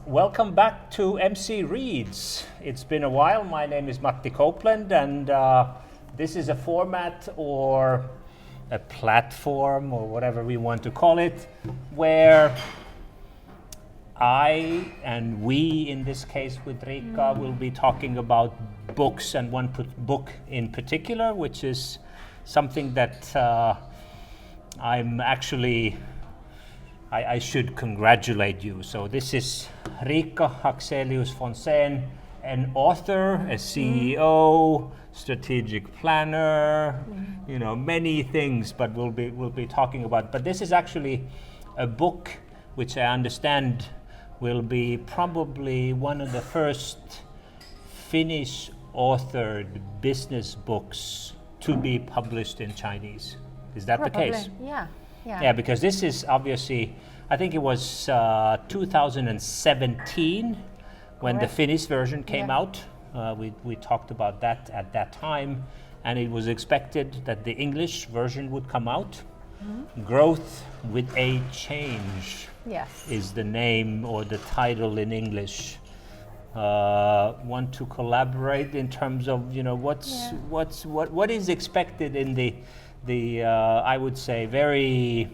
Welcome back to MC Reads. It's been a while. My name is Matti Copeland, and this is a format or a platform or whatever we want to call it, where I and we, in this case with Riikka, will be talking about books and one book in particular, which is something that I'm actually I should congratulate you. So this is Riikka Hackselius-Fonsén, an author, a CEO, strategic planner, you know, many things, but we'll be talking about. But this is actually a book which I understand will be probably one of the first Finnish authored business books to be published in Chinese. Is that Probably. The case? Yeah, because this is obviously, I think it was 2017 when Correct. the Finnish version came Yeah. out. We talked about that at that time, and it was expected that the English version would come out. Growth with a Change yes. is the name or the title in English. Want to collaborate in terms of, you know, what is expected in the I would say very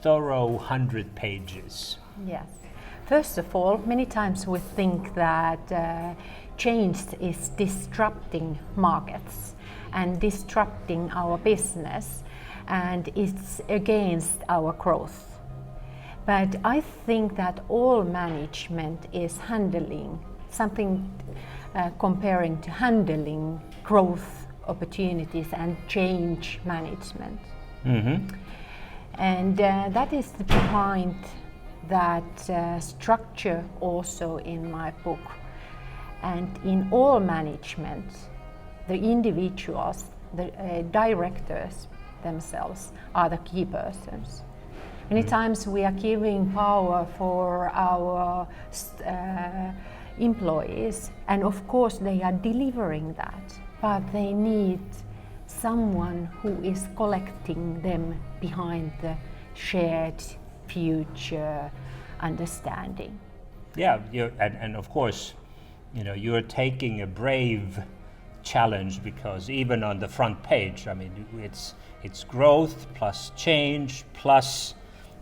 thorough 100 pages. Yes. First of all, many times we think that change is disrupting markets and disrupting our business, and it's against our growth. But I think that all management is handling something comparing to handling growth opportunities and change management. And that is behind that structure also in my book. And in all management, the individuals, the directors themselves are the key persons. Many times we are giving power for our employees, and of course they are delivering that, but they need someone who is collecting them behind the shared future understanding. Yeah, and of course, you know, you're taking a brave challenge, because even on the front page, I mean, it's growth plus change plus,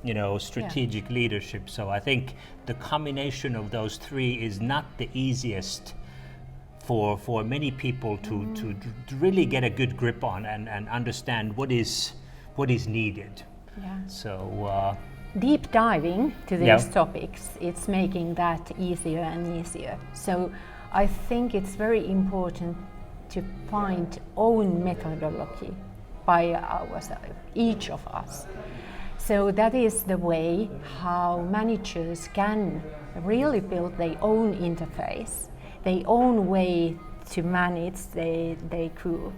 you know, strategic leadership. So I think the combination of those three is not the easiest for many people to really get a good grip on and understand what is needed. Yeah. So Deep diving to these topics, it's making that easier and easier. So I think it's very important to find own methodology by ourselves, each of us. So that is the way how managers can really build their own interface, their own way to manage their crew.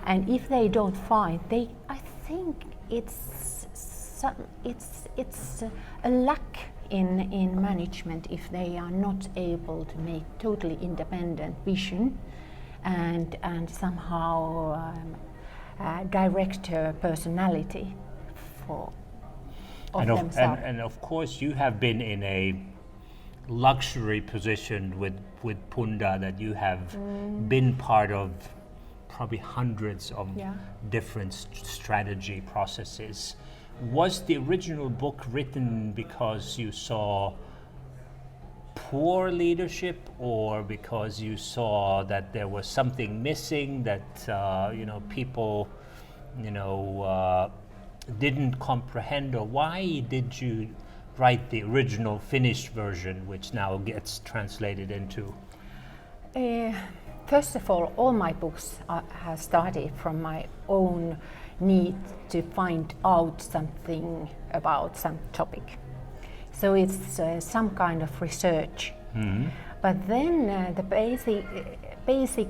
And if they don't find, I think it's a lack in management if they are not able to make totally independent vision and somehow director personality of themselves. And of course you have been in a luxury position with Punda, that you have been part of probably hundreds of different strategy processes. Was the original book written because you saw poor leadership, or because you saw that there was something missing, that you know, people, you know, didn't comprehend? Or why did you write the original Finnish version, which now gets translated into? First of all my books have started from my own need to find out something about some topic. So it's some kind of research. But then the basic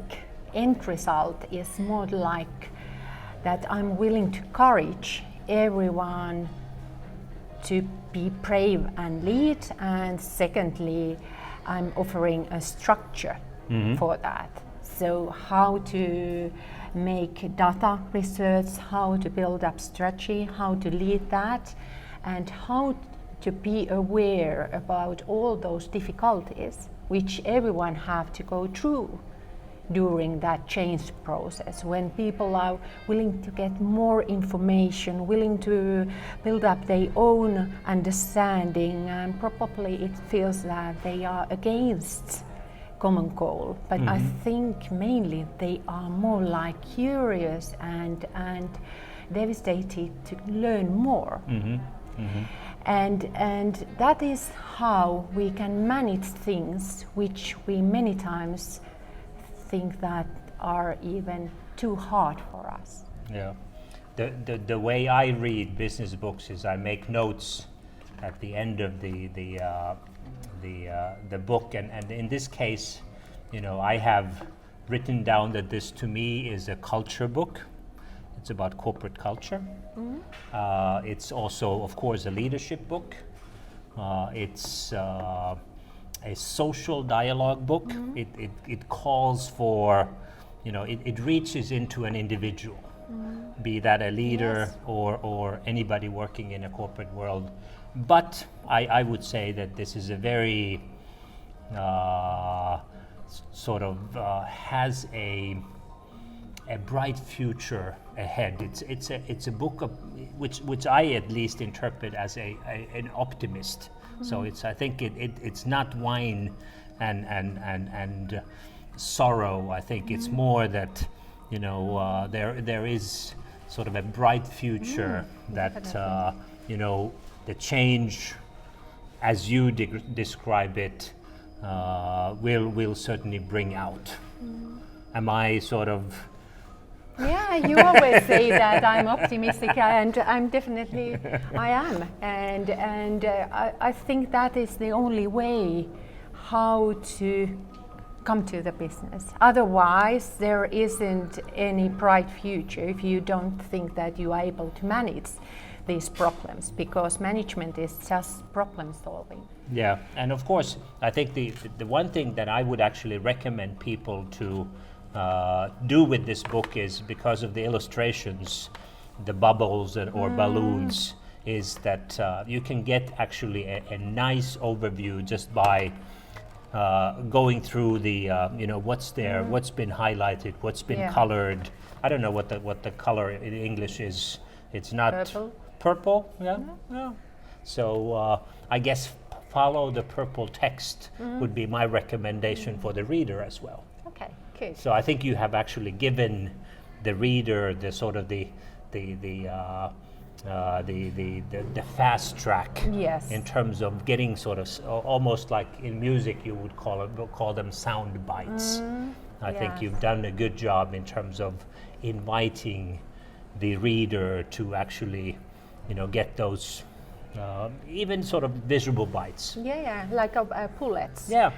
end result is more like that I'm willing to encourage everyone to be brave and lead, and secondly, I'm offering a structure for that. So how to make data research, how to build up strategy, how to lead that, and how to be aware about all those difficulties which everyone have to go through during that change process, when people are willing to get more information, willing to build up their own understanding, and probably it feels that they are against common goal. But I think mainly they are more like curious and devastated to learn more. And that is how we can manage things which we many times think that are even too hard for us. Yeah, the way I read business books is I make notes at the end of the book, and in this case, I have written down that this to me is a culture book. It's about corporate culture. It's also, of course, a leadership book. It's a social dialogue book. It calls for, it reaches into an individual, be that a leader or anybody working in a corporate world. But I would say that this is a very has a bright future ahead. It's a book of, which I at least interpret as an optimist. So I think it's not wine and sorrow. I think it's more that there is sort of a bright future that the change, as you describe it, will certainly bring out. Am I sort of? Yeah, you always say that I'm optimistic, and I'm definitely, I am, and I think that is the only way how to come to the business. Otherwise, there isn't any bright future if you don't think that you are able to manage these problems, because management is just problem solving. Yeah, and of course, I think the one thing that I would actually recommend people to do with this book is, because of the illustrations, the bubbles or balloons, is that you can get actually a nice overview just by going through the what's there, what's been highlighted, what's been colored. I don't know what the color in English is. It's not purple. Yeah. So I guess follow the purple text would be my recommendation for the reader as well. Okay, good. So I think you have actually given the reader the sort of the fast track, in terms of getting sort of almost like in music you would call them sound bites. I think you've done a good job in terms of inviting the reader to actually get those even sort of visual bites. Yeah, like bullets. Yeah.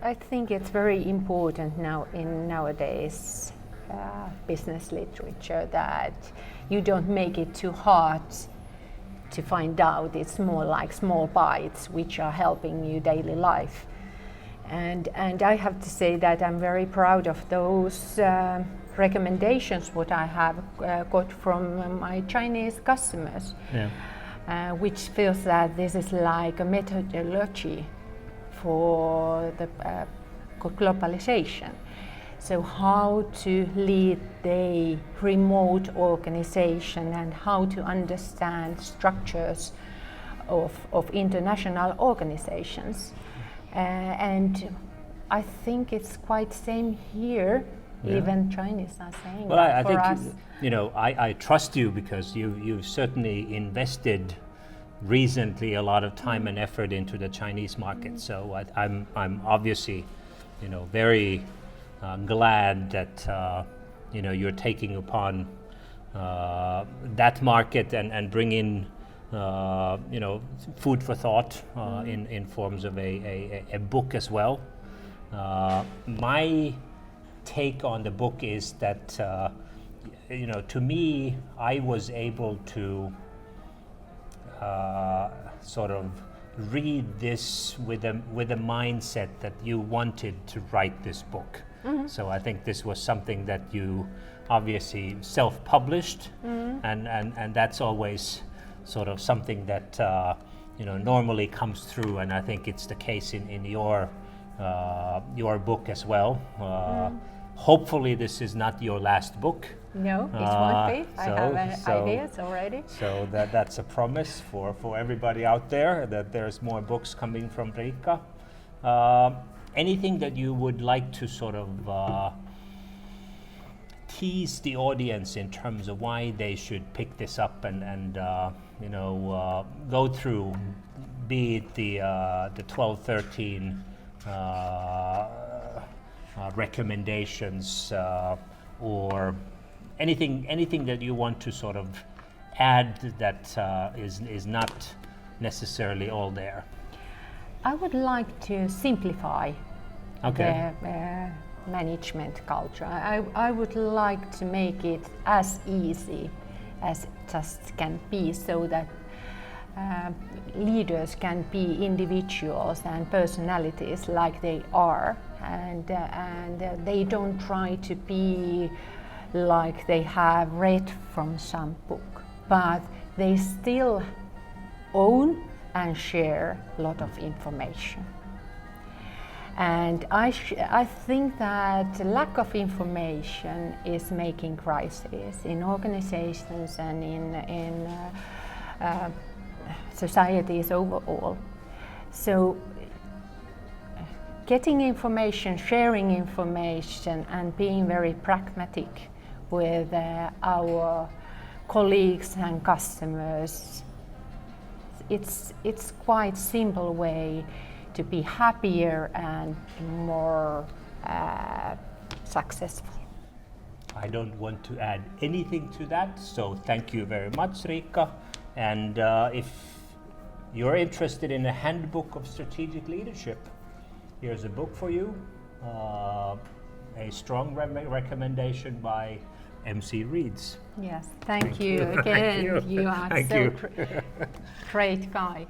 I think it's very important now in nowadays business literature that you don't make it too hard to find out. It's more like small bites which are helping you daily life. And I have to say that I'm very proud of those recommendations what I have got from my Chinese customers. Which feels that this is like a methodology for the globalization. So how to lead the remote organization and how to understand structures of international organizations. And I think it's quite same here. Even Chinese are saying well, that I for think us. I trust you, because you've certainly invested recently a lot of time and effort into the Chinese market. So I'm obviously very glad that you're taking upon that market and bring in food for thought in forms of a book as well. My take on the book is that to me, I was able to sort of read this with a mindset that you wanted to write this book. So I think this was something that you obviously self-published, and that's always sort of something that normally comes through, and I think it's the case in your book as well. Hopefully this is not your last book. No, it won't be. I have ideas already. So that's a promise for everybody out there, that there's more books coming from Riikka. Anything that you would like to sort of tease the audience in terms of why they should pick this up and go through, be it the 12, 13 recommendations or anything that you want to sort of add that is not necessarily all there? I would like to simplify the management culture. I would like to make it as easy as just can be, so that leaders can be individuals and personalities like they are, and they don't try to be like they have read from some book, but they still own and share a lot of information. And I think that lack of information is making crises in organizations and in societies overall. So getting information, sharing information, and being very pragmatic with our colleagues and customers, it's quite simple way to be happier and more successful. I don't want to add anything to that, so thank you very much, Riikka. And if you're interested in a handbook of strategic leadership, here's a book for you. A strong recommendation by Mcreads. Yes, thank you again. Thank you. You are Thank so you. great guy.